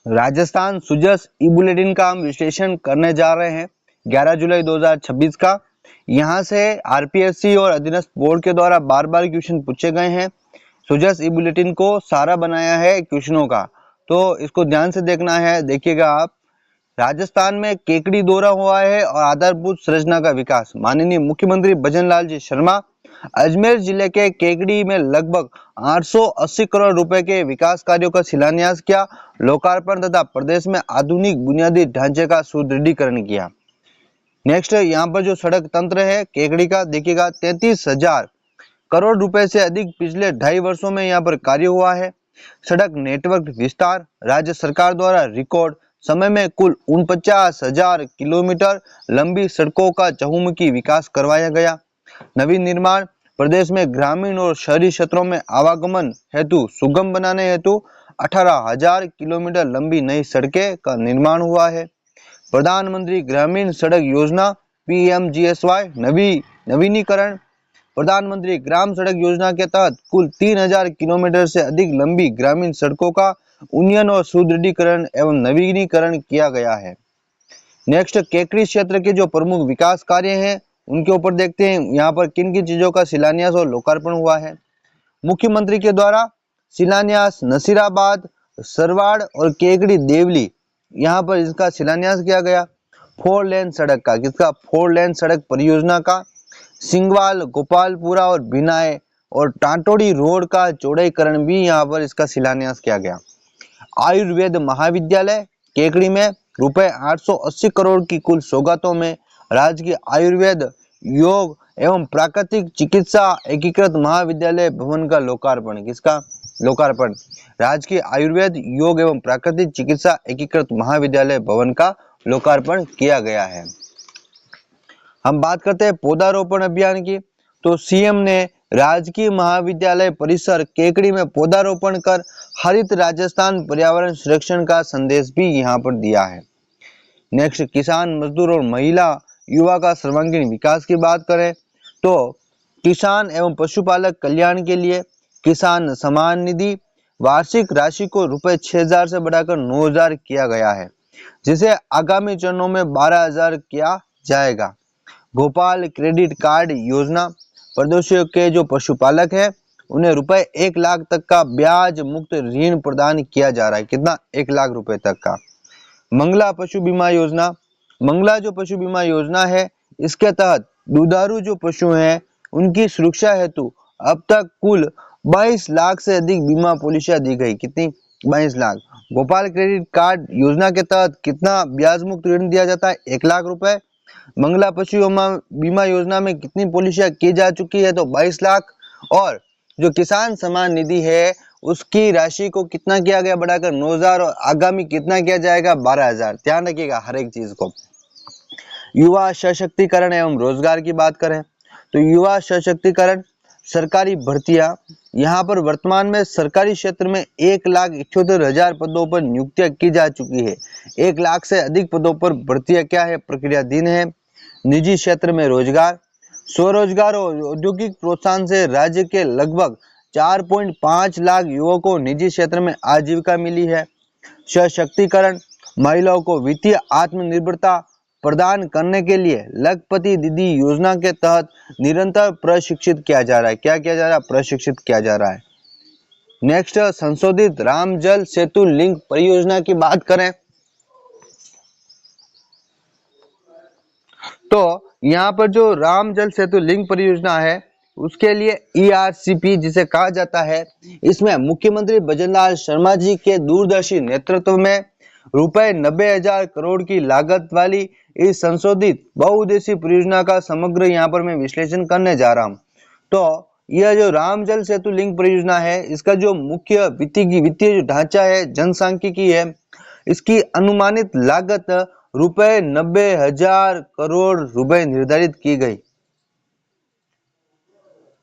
राजस्थान सुजस ई bulletin का हम विश्लेषण करने जा रहे हैं 11 जुलाई 2026 का। यहाँ से आरपीएससी और अधीनस्थ बोर्ड के द्वारा बार बार क्वेश्चन पूछे गए हैं। सुजस ई बुलेटिन को सारा बनाया है क्वेश्चनों का, तो इसको ध्यान से देखना है। देखिएगा आप, राजस्थान में केकड़ी दौरा हुआ है और आधारभूत संरचना का विकास। माननीय मुख्यमंत्री भजनलाल जी शर्मा अजमेर जिले के केकड़ी में लगभग 880 करोड़ रुपए के विकास कार्यों का शिलान्यास किया, लोकार्पण तथा प्रदेश में आधुनिक बुनियादी ढांचे का सुदृढ़ीकरण किया। नेक्स्ट, यहाँ पर जो सड़क तंत्र है केकड़ी का, देखिएगा 33,000 करोड़ रुपए से अधिक पिछले 2.5 वर्षों में यहाँ पर कार्य हुआ है। सड़क नेटवर्क विस्तार, राज्य सरकार द्वारा रिकॉर्ड समय में कुल 49,000 किलोमीटर लंबी सड़कों का चहुमुखी विकास करवाया गया। नवीन निर्माण, प्रदेश में ग्रामीण और शहरी क्षेत्रों में आवागमन हेतु सुगम बनाने हेतु 18,000 किलोमीटर लंबी नई सड़कें का निर्माण हुआ है। प्रधानमंत्री ग्रामीण सड़क योजना पीएमजीएसवाई नवीनीकरण, प्रधानमंत्री ग्राम सड़क योजना के तहत कुल 3,000 किलोमीटर से अधिक लंबी ग्रामीण सड़कों का उन्नयन और सुदृढ़ीकरण एवं नवीनीकरण किया गया है। नेक्स्ट, केकड़ी क्षेत्र के जो प्रमुख विकास कार्य हैं उनके ऊपर देखते हैं। यहाँ पर किन किन चीजों का शिलान्यास और लोकार्पण हुआ है। मुख्यमंत्री के द्वारा शिलान्यास नसीराबाद, सरवाड़ और केकड़ी देवली, यहाँ पर इसका शिलान्यास किया गया। 4 लेन सड़क का, किसका? 4 लेन सड़क परियोजना का। सिंगवाल, गोपालपुरा और बिनाए और टांटोड़ी रोड का चौड़ीकरण भी यहाँ पर इसका शिलान्यास किया गया। आयुर्वेद महाविद्यालय केकड़ी में रुपए 880 करोड़ की कुल सौगातों में राजकीय आयुर्वेद योग एवं प्राकृतिक चिकित्सा एकीकृत महाविद्यालय भवन का लोकार्पण। किसका लोकार्पण? राजकीय आयुर्वेद योग एवं प्राकृतिक चिकित्सा एकीकृत महाविद्यालय भवन का लोकार्पण किया गया है। हम बात करते हैं पौधारोपण अभियान की, तो सीएम ने राजकीय महाविद्यालय परिसर केकड़ी में पौधारोपण कर हरित राजस्थान पर्यावरण संरक्षण का संदेश भी यहाँ पर दिया है। नेक्स्ट, किसान मजदूर और महिला युवा का सर्वांगीण विकास की बात करें तो किसान एवं पशुपालक कल्याण के लिए किसान सम्मान निधि वार्षिक राशि को रुपए 6,000 से बढ़ाकर 9,000 किया गया है, जिसे आगामी चरणों में 12,000 किया जाएगा। भोपाल क्रेडिट कार्ड योजना, प्रदेशों के जो पशुपालक है उन्हें रुपए 1 लाख तक का ब्याज मुक्त ऋण प्रदान किया जा रहा है। कितना? 1 लाख रुपए तक का। मंगला पशु बीमा योजना, मंगला जो पशु बीमा योजना है इसके तहत दुधारू जो पशु हैं उनकी सुरक्षा हेतु अब तक कुल 22 लाख से अधिक बीमा पॉलिसियां दी गई। कितनी? 22 लाख। भोपाल क्रेडिट कार्ड योजना के तहत कितना ब्याज मुक्त ऋण दिया जाता है? 1 लाख रुपए। मंगला पशु बीमा योजना में कितनी पॉलिसियां की जा चुकी है? तो 22 लाख। और जो किसान सम्मान निधि है उसकी राशि को कितना किया गया? बढ़ाकर 9,000 और आगामी कितना किया जाएगा? 12,000। ध्यान रखिएगा हर एक चीज को। युवा सशक्तिकरण एवं रोजगार की बात करें तो युवा सशक्तिकरण सरकारी भर्तियां, यहाँ पर वर्तमान में सरकारी क्षेत्र में 1,78,000 पदों पर नियुक्तियां की जा चुकी है। 1 लाख से अधिक पदों पर भर्तियां क्या है? प्रक्रियाधीन है। निजी क्षेत्र में रोजगार, स्वरोजगार और औद्योगिक प्रोत्साहन से राज्य के लगभग 4.5 लाख युवकों को निजी क्षेत्र में आजीविका मिली है। सशक्तिकरण, महिलाओं को वित्तीय आत्मनिर्भरता प्रदान करने के लिए लखपति दीदी योजना के तहत निरंतर प्रशिक्षित किया जा रहा है। क्या किया जा रहा है? प्रशिक्षित किया जा रहा है। नेक्स्ट, संशोधित राम जल सेतु लिंक परियोजना की बात करें तो यहाँ पर जो राम जल सेतु लिंक परियोजना है उसके लिए ERCP जिसे कहा जाता है, इसमें मुख्यमंत्री भजनलाल शर्मा जी के दूरदर्शी नेतृत्व में रुपए 90,000 करोड़ की लागत वाली इस संशोधित बहुउद्देशीय परियोजना का समग्र यहाँ पर मैं विश्लेषण करने जा रहा हूँ। तो यह जो राम जल सेतु लिंक परियोजना है इसका जो मुख्य वित्तीय जो ढांचा है जनसांख्यिकी है, इसकी अनुमानित लागत रुपए 90,000 करोड़ रुपए निर्धारित की गई।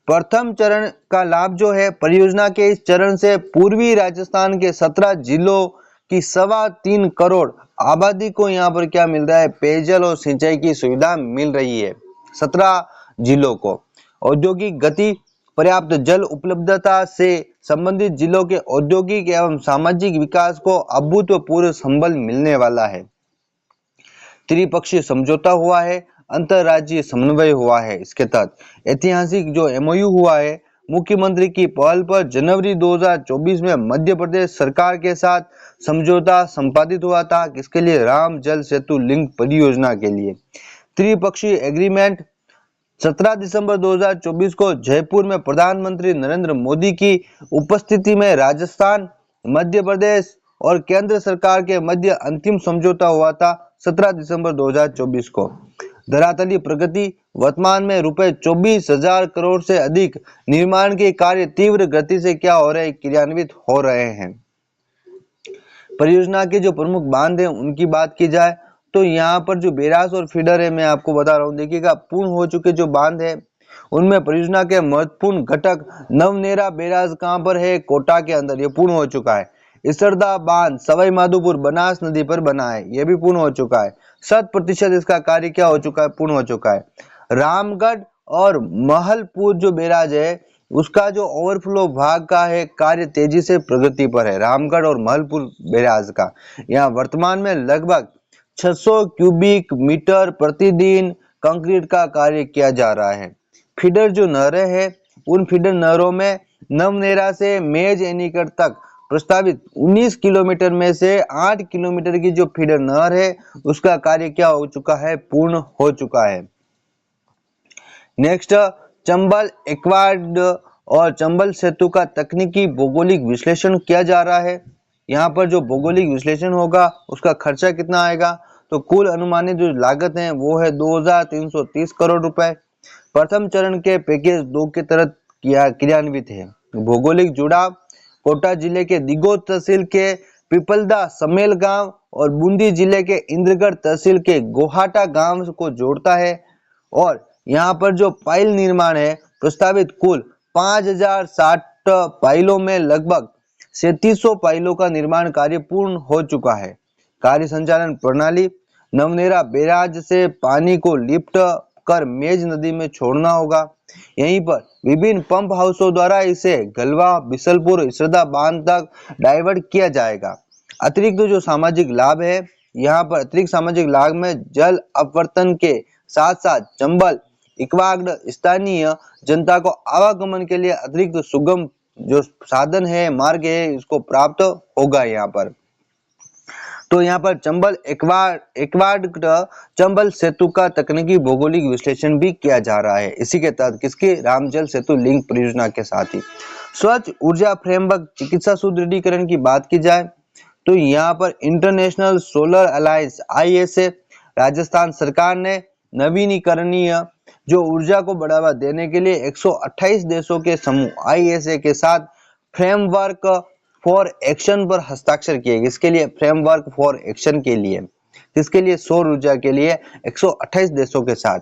प्रथम चरण का लाभ जो है परियोजना के इस चरण से पूर्वी राजस्थान के 17 जिलों की 3.25 करोड़ आबादी को यहाँ पर क्या मिल रहा है? पेयजल और सिंचाई की सुविधा मिल रही है 17 जिलों को। औद्योगिक गति, पर्याप्त जल उपलब्धता से संबंधित जिलों के औद्योगिक एवं सामाजिक विकास को अभूतपूर्व संबल मिलने वाला है। त्रिपक्षीय समझौता हुआ है, अंतरराज्यीय समन्वय हुआ है। इसके तहत ऐतिहासिक जो एमओयू हुआ है, मुख्यमंत्री की पहल पर जनवरी 2024 में मध्य प्रदेश सरकार के साथ समझौता संपादित हुआ था। किसके लिए? राम जल सेतु लिंक परियोजना के लिए। त्रिपक्षीय एग्रीमेंट 17 दिसंबर 2024 को जयपुर में प्रधानमंत्री नरेंद्र मोदी की उपस्थिति में राजस्थान, मध्य प्रदेश और केंद्र सरकार के मध्य अंतिम समझौता हुआ था 17 दिसंबर 2024 को। धरातलीय प्रगति वर्तमान में रुपए 24,000 करोड़ से अधिक निर्माण के कार्य तीव्र गति से क्या हो रहे, क्रियान्वित हो रहे हैं। परियोजना के जो प्रमुख बांध हैं उनकी बात की जाए तो यहाँ पर जो बैराज और फीडर है, मैं आपको बता रहा हूँ, देखिएगा पूर्ण हो चुके जो बांध है उनमें परियोजना के महत्वपूर्ण घटक नवनेरा बैराज कहाँ पर है? कोटा के अंदर, ये पूर्ण हो चुका है। इसरदा बांध सवाई माधोपुर बनास नदी पर बना है, यह भी पूर्ण हो चुका है। 100% इसका कार्य क्या हो चुका है? पूर्ण हो चुका है। रामगढ़ और महलपुर जो बैराज है उसका जो ओवरफ्लो भाग का है कार्य तेजी से प्रगति पर है। रामगढ़ और महलपुर बैराज का यहाँ वर्तमान में लगभग 600 क्यूबिक मीटर प्रतिदिन कंक्रीट का कार्य किया जा रहा है। फीडर जो नहरें हैं उन फीडर नहरों में नवनेरा से मेज एनीकट तक प्रस्तावित 19 किलोमीटर में से 8 किलोमीटर की जो फीडर नहर है उसका कार्य क्या हो चुका है? पूर्ण हो चुका है। नेक्स्ट, चंबल एक्वाड और चंबल सेतु का तकनीकी भौगोलिक विश्लेषण किया जा रहा है। यहाँ पर जो भौगोलिक विश्लेषण होगा उसका खर्चा कितना आएगा? तो कुल अनुमानित जो लागत है वो है 2,330 करोड़ रुपए। प्रथम चरण के पैकेज 2 के तहत क्रियान्वित है। भौगोलिक जुड़ाव कोटा जिले के दिगोद तहसील के पिपलदा समेल गांव और बूंदी जिले के इंद्रगढ़ तहसील के गोहाटा गांव को जोड़ता है। और यहाँ पर जो पाइल निर्माण है प्रस्तावित कुल 5,060 पाइलों में लगभग 3700 पाइलों का निर्माण कार्य पूर्ण हो चुका है। कार्य संचालन प्रणाली नवनेरा बैराज से पानी को लिफ्ट कर मेज नदी में छोड़ना होगा। यहीं पर विभिन्न पंप हाउसों द्वारा इसे गलवा, बिसलपुर, इसरदा बांध तक डाइवर्ट किया जाएगा। अतिरिक्त जो सामाजिक लाभ है, यहाँ पर अतिरिक्त सामाजिक लाभ में जल अपवर्तन के साथ साथ चंबल इक्वाड स्थानीय जनता को आवागमन के लिए अतिरिक्त सुगम जो साधन है, मार्ग है, इसको प्राप्त होगा यहाँ पर। तो यहाँ पर चंबल एक्वाड चंबल सेतु का तकनीकी भौगोलिक विश्लेषण भी किया जा रहा है। इसी के तहत किसकी? रामजल सेतु लिंक परियोजना के साथ ही स्वच्छ ऊर्जा फ्रेमवर्क चिकित्सा सुदृढ़ीकरण की बात की जाए तो यहाँ पर international solar alliance ISA Rajasthan सरकार ने नवीनीकरणीय जो ऊर्जा को बढ़ावा देने के लिए 128 देशों के समूह ISA के साथ फ्रेमवर्क फॉर एक्शन पर हस्ताक्षर किए। इसके लिए फ्रेमवर्क फॉर एक्शन के लिए, जिसके लिए सौर ऊर्जा के लिए 128 देशों के साथ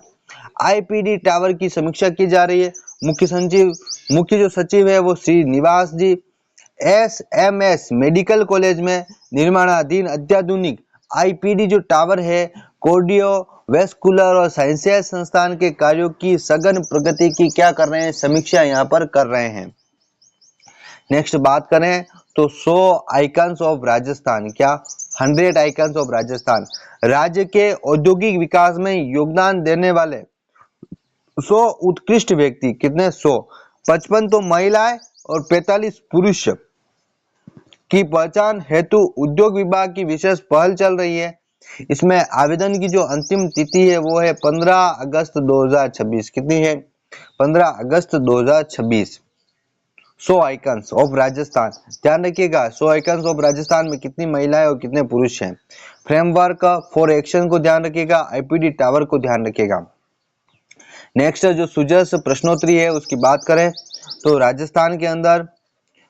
IPD टावर की समीक्षा की जा रही है। मुख्य जो सचिव है वो श्री निवास जी SMS मेडिकल कॉलेज में निर्माणाधीन अत्याधुनिक IPD जो टावर है कार्डियोवैस्कुलर और साइंसेस संस्थान के कार्यों की सघन प्रगति की क्या कर रहे हैं? समीक्षा यहाँ पर कर रहे हैं। नेक्स्ट बात करें तो 100 आइकन्स ऑफ राजस्थान, क्या 100 आइकन्स ऑफ राजस्थान, राज्य के औद्योगिक विकास में योगदान देने वाले 100 उत्कृष्ट व्यक्ति, कितने? 100, 55 तो महिलाएं और 45 पुरुष की पहचान हेतु उद्योग विभाग की विशेष पहल चल रही है। इसमें आवेदन की जो अंतिम तिथि है वो है 15 अगस्त 2026। कितनी है? 15 अगस्त 2026। 100 आइकन्स ऑफ राजस्थान, ध्यान रखिएगा 100 आइकन्स ऑफ राजस्थान में कितनी महिलाएं और कितने पुरुष हैं। फ्रेमवर्क फॉर एक्शन को ध्यान रखिएगा, IPD टावर को ध्यान रखिएगा। नेक्स्ट जो सुजस प्रश्नोत्तरी है उसकी बात करें तो राजस्थान के अंदर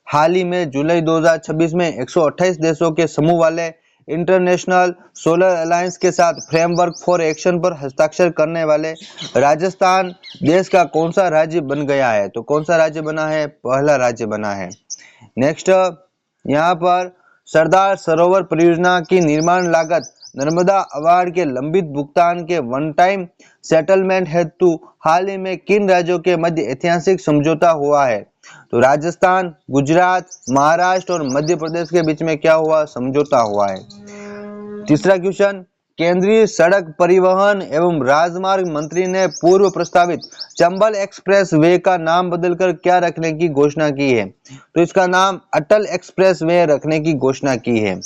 हाल ही में जुलाई 2026 में 128 देशों के समूह वाले इंटरनेशनल सोलर अलायंस के साथ फ्रेमवर्क फॉर एक्शन पर हस्ताक्षर करने वाले राजस्थान देश का कौन सा राज्य बन गया है? तो कौन सा राज्य बना है? पहला राज्य बना है। नेक्स्ट यहाँ पर सरदार सरोवर परियोजना की निर्माण लागत नर्मदा अवार्ड के लंबित भुगतान के वन टाइम सेटलमेंट हेतु हाल ही में किन राज्यों के मध्य ऐतिहासिक समझौता हुआ है? तो राजस्थान, गुजरात, महाराष्ट्र और मध्य प्रदेश के बीच में क्या हुआ? समझौता हुआ है। तीसरा क्वेश्चन, केंद्रीय सड़क परिवहन एवं राजमार्ग मंत्री ने पूर्व प्रस्तावित चंबल एक्सप्रेस वे का नाम बदलकर क्या रखने की घोषणा की है? तो इसका नाम अटल एक्सप्रेस वे रखने की घोषणा की है।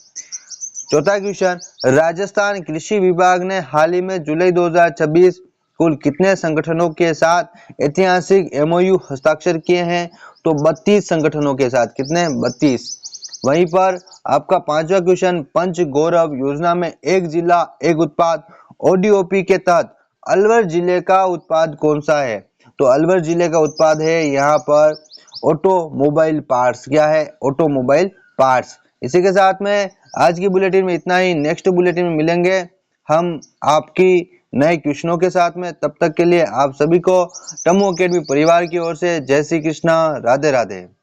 चौथा क्वेश्चन, राजस्थान कृषि विभाग ने हाल ही में जुलाई 2026 कुल कितने संगठनों के साथ ऐतिहासिक एमओयू हस्ताक्षर किए हैं? तो 32 संगठनों के साथ। कितने? 32। वहीं पर आपका पांचवा क्वेश्चन, पंच गौरव योजना में एक जिला एक उत्पाद ओडीओपी के तहत अलवर जिले का उत्पाद कौन सा है? तो अलवर जिले का उत्पाद है यहाँ पर ऑटोमोबाइल पार्ट्स। क्या है? Automobile parts. इसी के साथ में आज की बुलेटिन में इतना ही। नेक्स्ट बुलेटिन में मिलेंगे हम आपकी नए क्वेश्चनों के साथ में। तब तक के लिए आप सभी को टमो अकेडमी परिवार की ओर से जय श्री कृष्णा, राधे राधे।